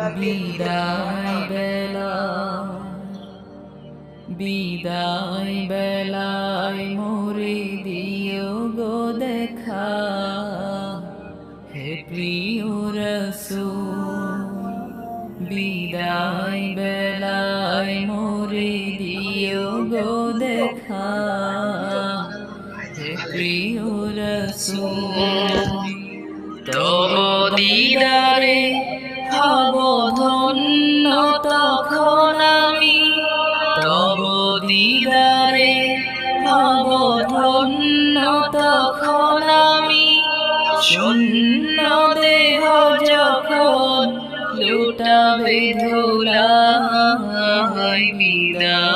বিদায় বেলা বিদায় বেলায় মোরে দিও গো দেখা, হে প্রিয় রাসূল। বিদায় বেলায় মোরে দিও গো দেখা, হে প্রিয় রাসূল। তব দিদারে হব ধন্য তখন আমি, তব দিদারে হব ধন্য তখন আমি। শূন্য দেহ যখন লুটাবে ধুলাই, বিদায়